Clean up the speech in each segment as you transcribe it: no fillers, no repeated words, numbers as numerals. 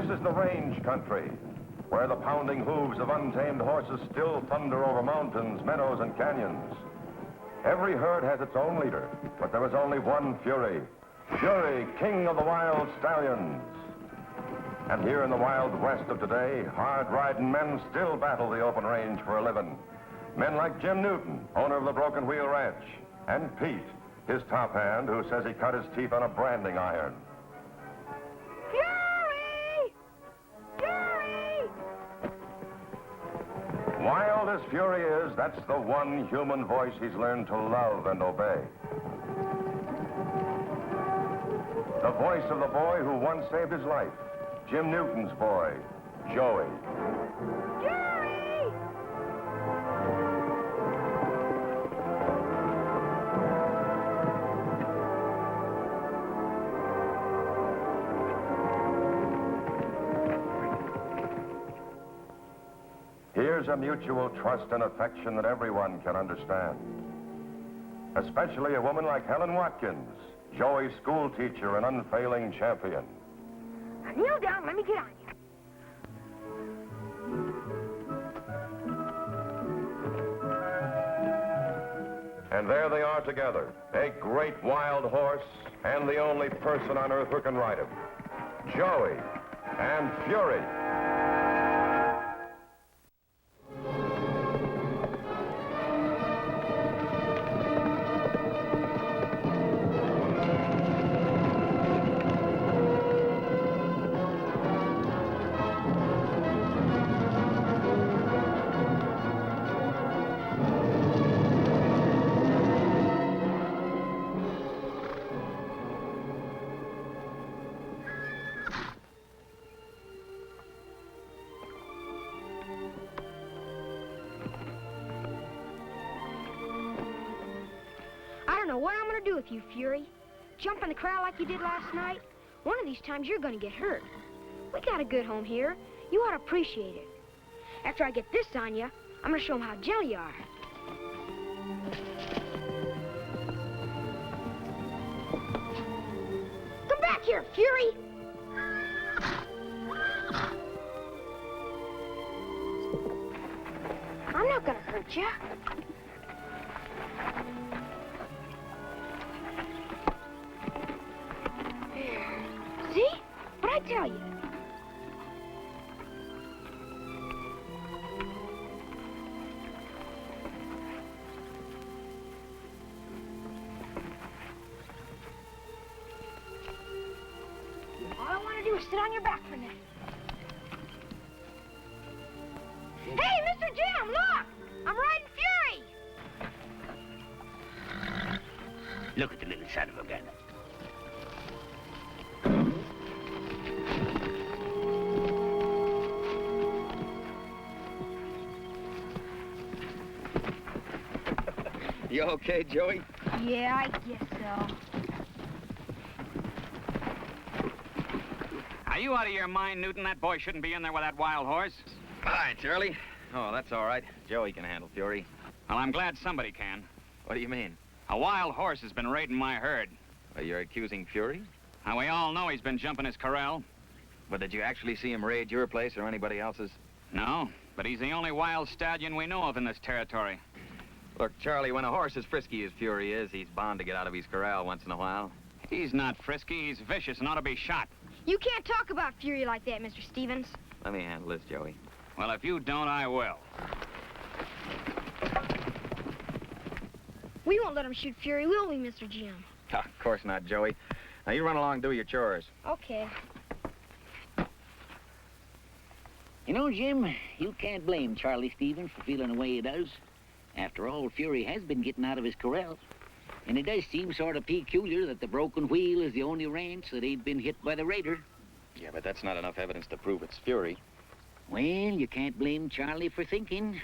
This is the range country, where the pounding hooves of untamed horses still thunder over mountains, meadows, and canyons. Every herd has its own leader, but there is only one Fury. Fury, king of the wild stallions. And here in the wild west of today, hard-riding men still battle the open range for a living. Men like Jim Newton, owner of the Broken Wheel Ranch, and Pete, his top hand, who says he cut his teeth on a branding iron. Fury! Fury! Wild as Fury is, that's the one human voice he's learned to love and obey. The voice of the boy who once saved his life. Jim Newton's boy, Joey. Fury! Here's a mutual trust and affection that everyone can understand. Especially a woman like Helen Watkins, Joey's school teacher and unfailing champion. Now kneel down, let me get on you. And there they are together, a great wild horse and the only person on earth who can ride him. Joey and Fury. I don't know what I'm gonna do with you, Fury. Jump in the crowd like you did last night. One of these times you're gonna get hurt. We got a good home here. You ought to appreciate it. After I get this on you, I'm gonna show them how gentle you are. Come back here, Fury! I'm not gonna hurt you. See? But I tell you. All I want to do is sit on your back for a minute. Hey, Mr. Jim, look! I'm riding Fury! Look at the little son of a gun. You okay, Joey? Yeah, I guess so. Are you out of your mind, Newton? That boy shouldn't be in there with that wild horse. Hi, Charlie. Oh, that's all right. Joey can handle Fury. Well, I'm glad somebody can. What do you mean? A wild horse has been raiding my herd. You're accusing Fury? Now, we all know he's been jumping his corral. But did you actually see him raid your place or anybody else's? No, but he's the only wild stallion we know of in this territory. Look, Charlie, when a horse is frisky as Fury is, he's bound to get out of his corral once in a while. He's not frisky, he's vicious and ought to be shot. You can't talk about Fury like that, Mr. Stevens. Let me handle this, Joey. Well, if you don't, I will. We won't let him shoot Fury, will we, Mr. Jim? Oh, of course not, Joey. Now, you run along and do your chores. Okay. You know, Jim, you can't blame Charlie Stevens for feeling the way he does. After all, Fury has been getting out of his corral. And it does seem sort of peculiar that the Broken Wheel is the only ranch that ain't been hit by the raider. Yeah, but that's not enough evidence to prove it's Fury. Well, you can't blame Charlie for thinking.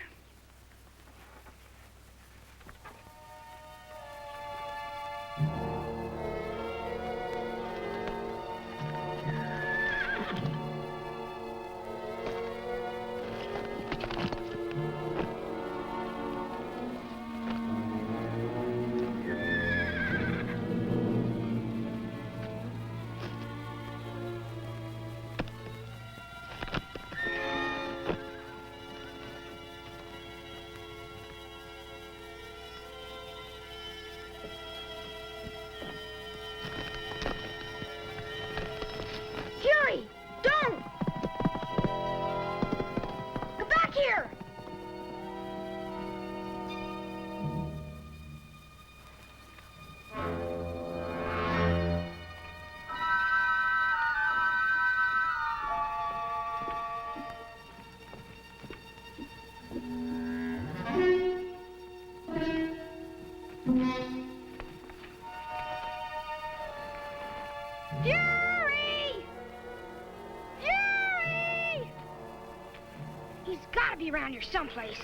gotta be around here someplace.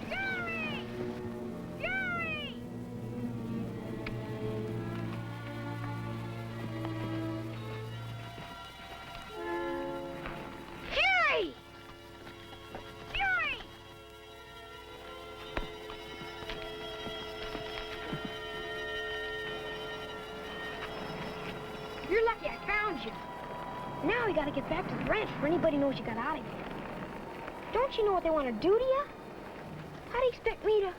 Fury! Fury! Fury! Fury! You're lucky I found you. Now we gotta get back to the ranch before anybody knows you got out of here. Don't you know what they want to do to you? How do you expect me to...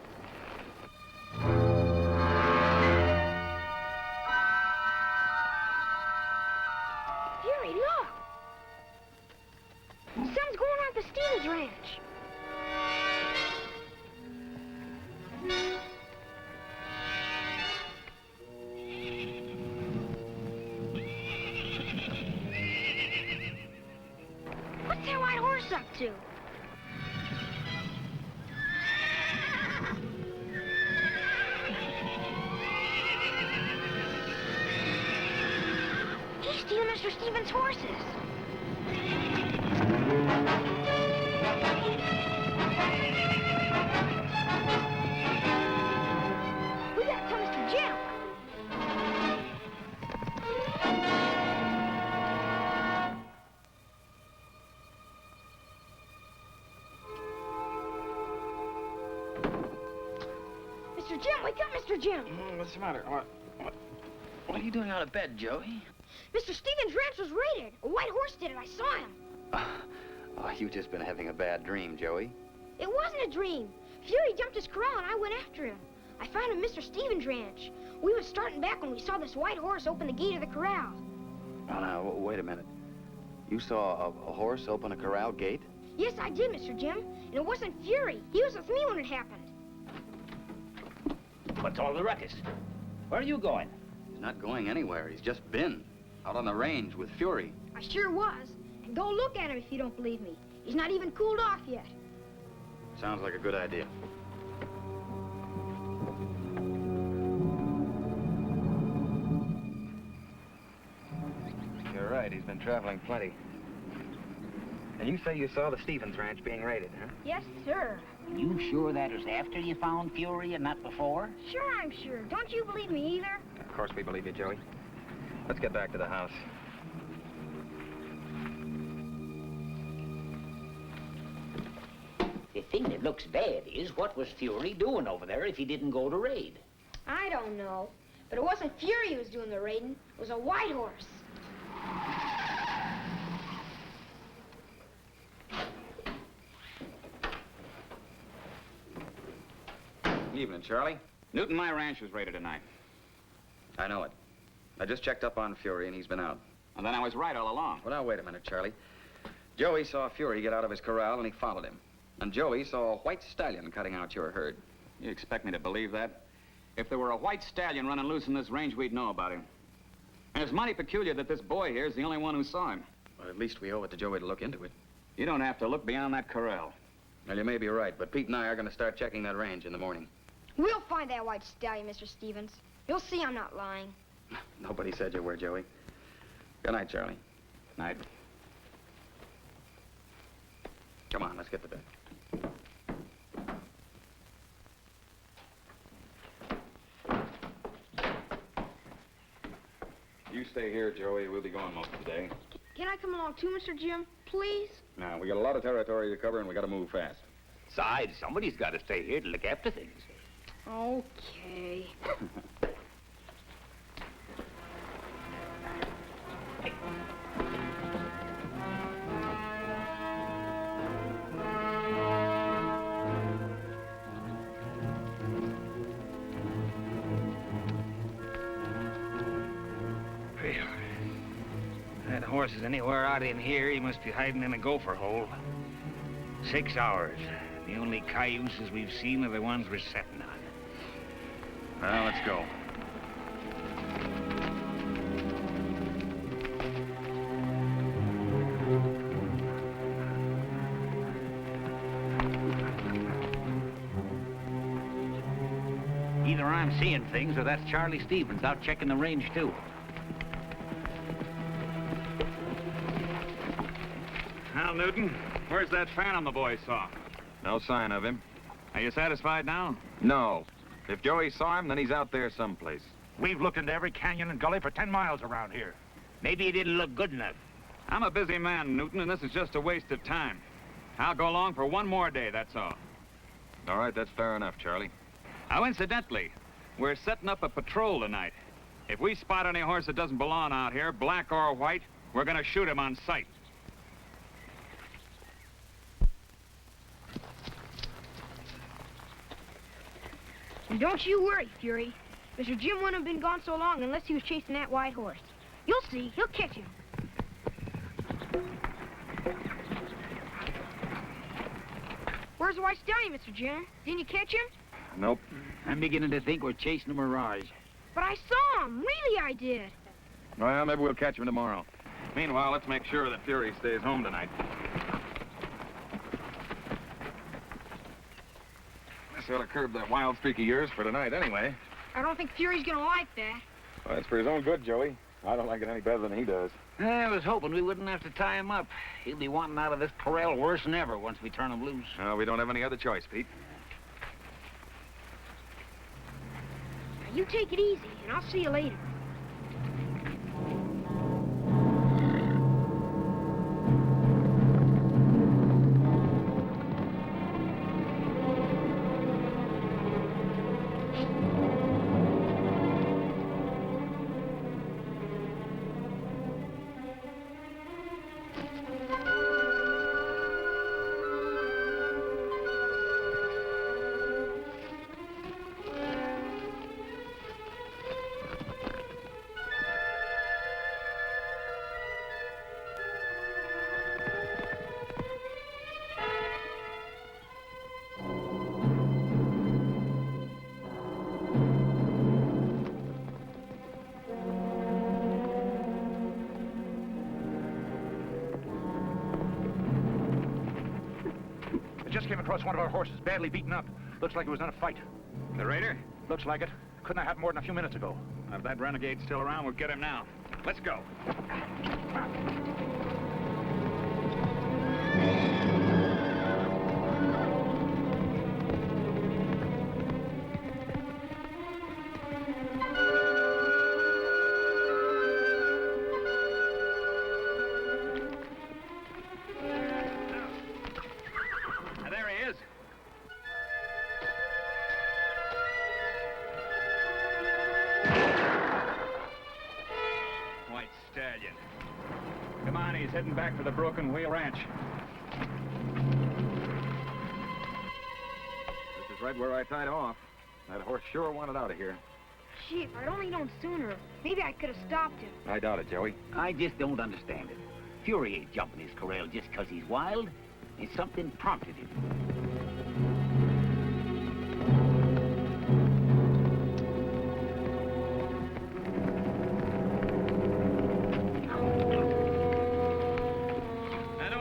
Fury, look! Something's going on at the Stevens ranch. What's that white horse up to? He's stealing Mr. Stevens' horses. We gotta tell Mr. Jim. Mr. Jim, wake up, Mr. Jim. What's the matter? What are you doing out of bed, Joey? Mr. Stevens' ranch was raided. A white horse did it. I saw him. Oh, you've just been having a bad dream, Joey. It wasn't a dream. Fury jumped his corral and I went after him. I found him at Mr. Stevens' ranch. We was starting back when we saw this white horse open the gate of the corral. Oh, now, wait a minute. You saw a horse open a corral gate? Yes, I did, Mr. Jim. And it wasn't Fury. He was with me when it happened. What's all the ruckus? Where are you going? He's not going anywhere. He's just been out on the range with Fury. I sure was. And go look at him if you don't believe me. He's not even cooled off yet. Sounds like a good idea. You're right. He's been traveling plenty. And you say you saw the Stevens ranch being raided, huh? Yes, sir. You sure that was after you found Fury and not before? Sure, I'm sure. Don't you believe me either? Of course we believe you, Joey. Let's get back to the house. The thing that looks bad is, what was Fury doing over there if he didn't go to raid? I don't know. But it wasn't Fury who was doing the raiding. It was a white horse. Evening, Charlie. Newton, my ranch was raided tonight. I know it. I just checked up on Fury, and he's been out. And then I was right all along. Well, now, wait a minute, Charlie. Joey saw Fury get out of his corral, and he followed him. And Joey saw a white stallion cutting out your herd. You expect me to believe that? If there were a white stallion running loose in this range, we'd know about him. And it's mighty peculiar that this boy here is the only one who saw him. Well, at least we owe it to Joey to look into it. You don't have to look beyond that corral. Well, you may be right, but Pete and I are going to start checking that range in the morning. We'll find that white stallion, Mr. Stevens. You'll see I'm not lying. Nobody said you were, Joey. Good night, Charlie. Night. Come on, let's get to bed. You stay here, Joey. We'll be going most of the day. Can I come along too, Mr. Jim? Please? Now, we got a lot of territory to cover, and we got to move fast. Besides, somebody's got to stay here to look after things. Okay. That horse is anywhere out in here, he must be hiding in a gopher hole. 6 hours. The only cayuses we've seen are the ones we're setting on. Well, let's go. Either I'm seeing things or that's Charlie Stevens out checking the range, too. Newton. Where's that phantom the boy saw? No sign of him. Are you satisfied now? No. If Joey saw him, then he's out there someplace. We've looked into every canyon and gully for 10 miles around here. Maybe he didn't look good enough. I'm a busy man, Newton, and this is just a waste of time. I'll go along for one more day, that's all. All right, that's fair enough, Charlie. Now, incidentally, we're setting up a patrol tonight. If we spot any horse that doesn't belong out here, black or white, we're gonna shoot him on sight. And don't you worry, Fury. Mr. Jim wouldn't have been gone so long unless he was chasing that white horse. You'll see. He'll catch him. Where's the white stallion, Mr. Jim? Didn't you catch him? Nope. I'm beginning to think we're chasing a mirage. But I saw him. Really, I did. Well, maybe we'll catch him tomorrow. Meanwhile, let's make sure that Fury stays home tonight. This ought to curb that wild streak of yours for tonight anyway. I don't think Fury's gonna like that. Well, that's for his own good, Joey. I don't like it any better than he does. I was hoping we wouldn't have to tie him up. He'll be wanting out of this corral worse than ever once we turn him loose. We don't have any other choice, Pete. Now, you take it easy, and I'll see you later. Just came across one of our horses, badly beaten up. Looks like he was in a fight. The raider? Looks like it. Couldn't have happened more than a few minutes ago. If that renegade's still around, we'll get him now. Let's go. Stallion. Come on, he's heading back for the Broken Wheel Ranch. This is right where I tied off. That horse sure wanted out of here. Gee, if I'd only known sooner, maybe I could have stopped him. I doubt it, Joey. I just don't understand it. Fury ain't jumping his corral just 'cause he's wild. It's something prompted him.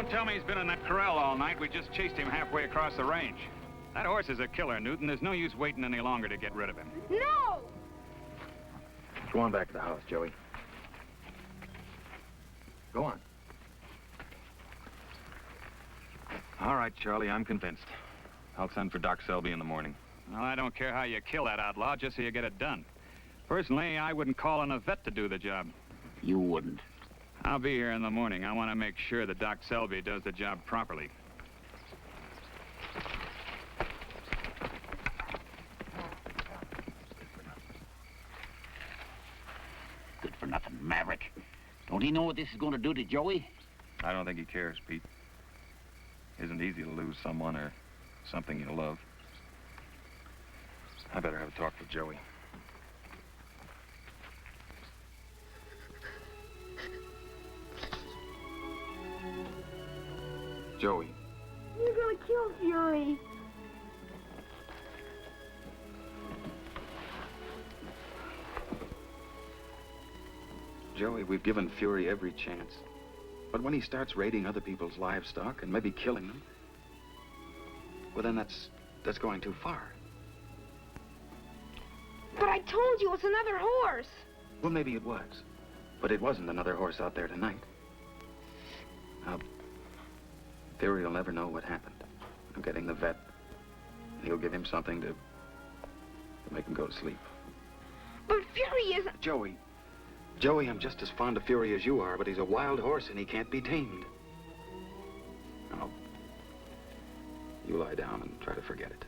Tell me he's been in that corral all night. We just chased him halfway across the range. That horse is a killer, Newton. There's no use waiting any longer to get rid of him. No! Go on back to the house, Joey. Go on. All right, Charlie, I'm convinced. I'll send for Doc Selby in the morning. Well, I don't care how you kill that outlaw, just so you get it done. Personally, I wouldn't call in a vet to do the job. You wouldn't. I'll be here in the morning. I want to make sure that Doc Selby does the job properly. Good-for-nothing maverick. Don't he know what this is going to do to Joey? I don't think he cares, Pete. Isn't easy to lose someone or something you love. I better have a talk with Joey. Joey. You're gonna kill Fury. Joey, we've given Fury every chance. But when he starts raiding other people's livestock and maybe killing them, well, then that's going too far. But I told you it's another horse. Well, maybe it was. But it wasn't another horse out there tonight. Fury will never know what happened. I'm getting the vet. He'll give him something to make him go to sleep. But Fury isn't... Joey, I'm just as fond of Fury as you are, but he's a wild horse and he can't be tamed. Now, you lie down and try to forget it.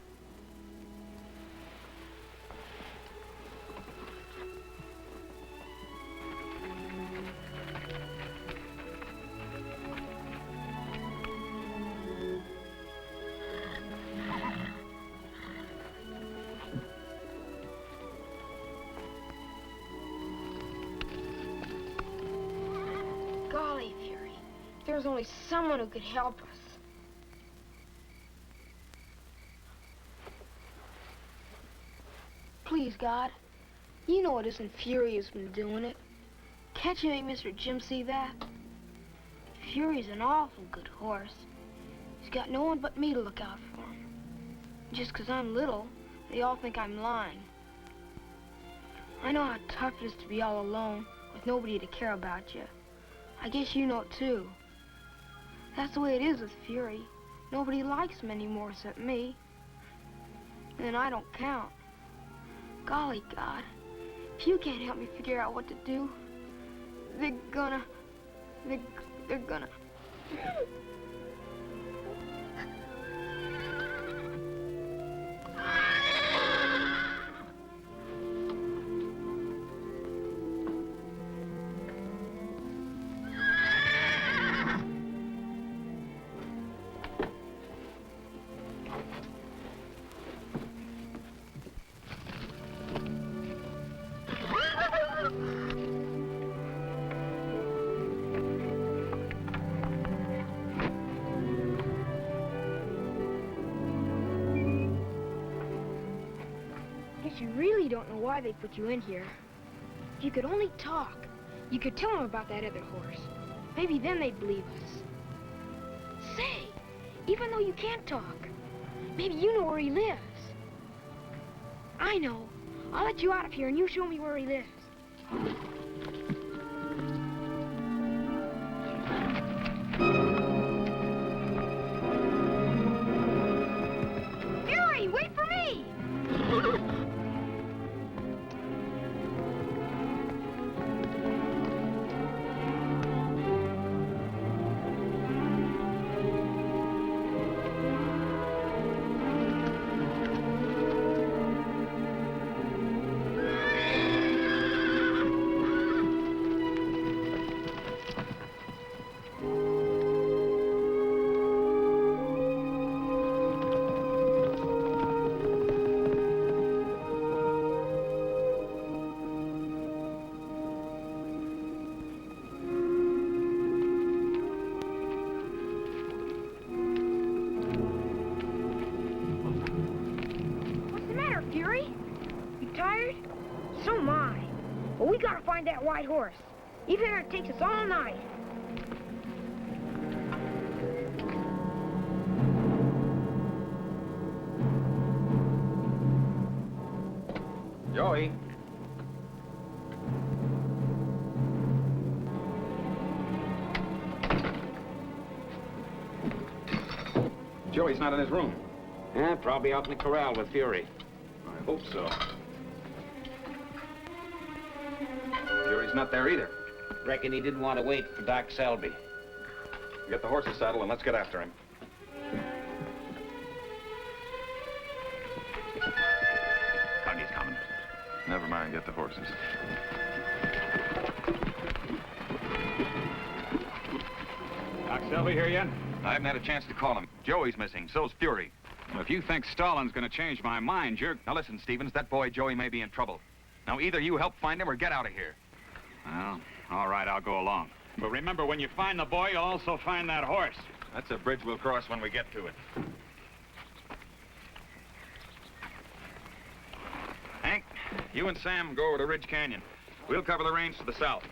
Golly, Fury, if there was only someone who could help us. Please, God, you know it isn't Fury who's been doing it. Can't you make Mr. Jim see that? Fury's an awful good horse. He's got no one but me to look out for him. Just 'cause I'm little, they all think I'm lying. I know how tough it is to be all alone with nobody to care about you. I guess you know it too. That's the way it is with Fury. Nobody likes him anymore except me. And I don't count. Golly, God, if you can't help me figure out what to do, they're gonna... You really don't know why they put you in here. If you could only talk, you could tell them about that other horse. Maybe then they'd believe us. Say, even though you can't talk, maybe you know where he lives. I know. I'll let you out of here and you show me where he lives. Fury, wait for me! That white horse, even if it takes us all night. Joey. Joey's not in his room. Yeah, probably out in the corral with Fury. I hope so. Fury's not there either. Reckon he didn't want to wait for Doc Selby. Get the horse's saddle and let's get after him. Coggy's coming. Never mind, get the horses. Doc Selby here yet? I haven't had a chance to call him. Joey's missing, so's Fury. Well, if you think Stalin's gonna change my mind, you're... Now listen, Stevens, that boy Joey may be in trouble. Now either you help find him or get out of here. Well, all right, I'll go along. But remember, when you find the boy, you'll also find that horse. That's a bridge we'll cross when we get to it. Hank, you and Sam go over to Ridge Canyon. We'll cover the range to the south.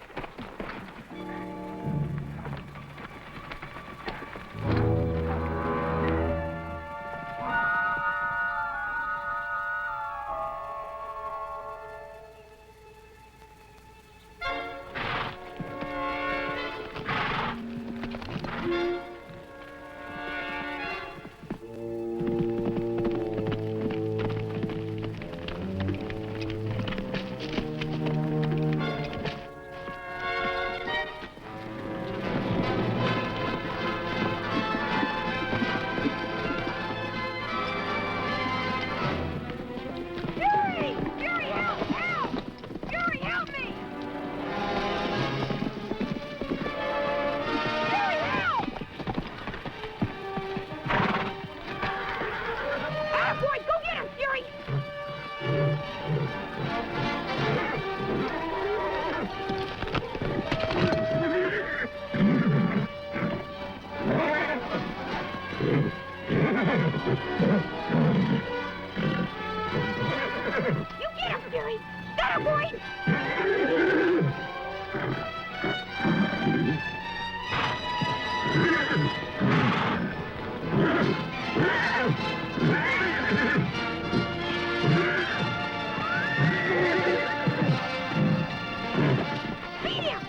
Beat him!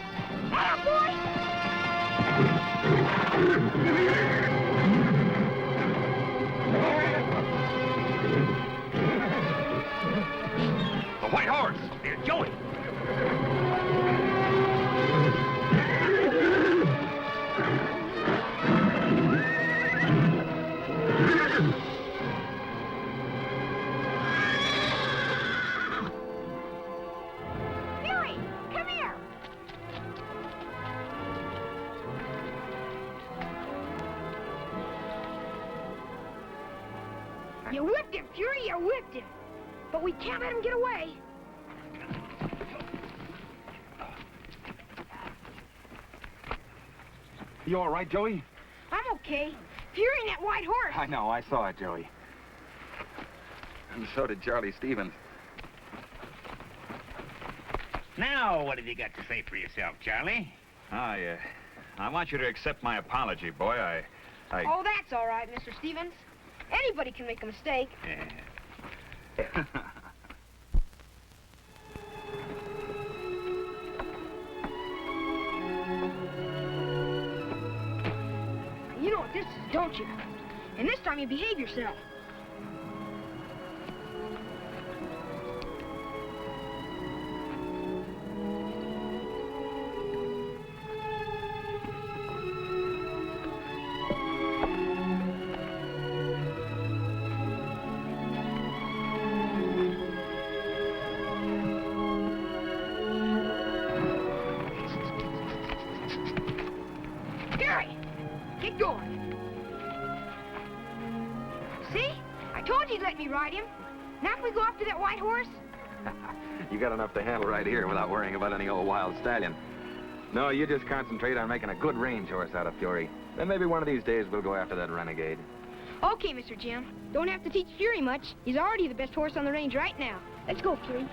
Atta boy! The white horse! There's Joey. Fury, come here! You whipped him, Fury, you whipped him. But we can't let him get away. You all right, Joey? I'm okay. Fury and that white horse. I know, I saw it, Joey. And so did Charlie Stevens. Now, what have you got to say for yourself, Charlie? I want you to accept my apology, boy. Oh, that's all right, Mr. Stevens. Anybody can make a mistake. You know what this is, don't you? And this time you behave yourself. Get going. See? I told you you'd let me ride him. Now can we go after that white horse? You got enough to handle right here without worrying about any old wild stallion. No, you just concentrate on making a good range horse out of Fury. Then maybe one of these days we'll go after that renegade. Okay, Mr. Jim. Don't have to teach Fury much. He's already the best horse on the range right now. Let's go, Fury.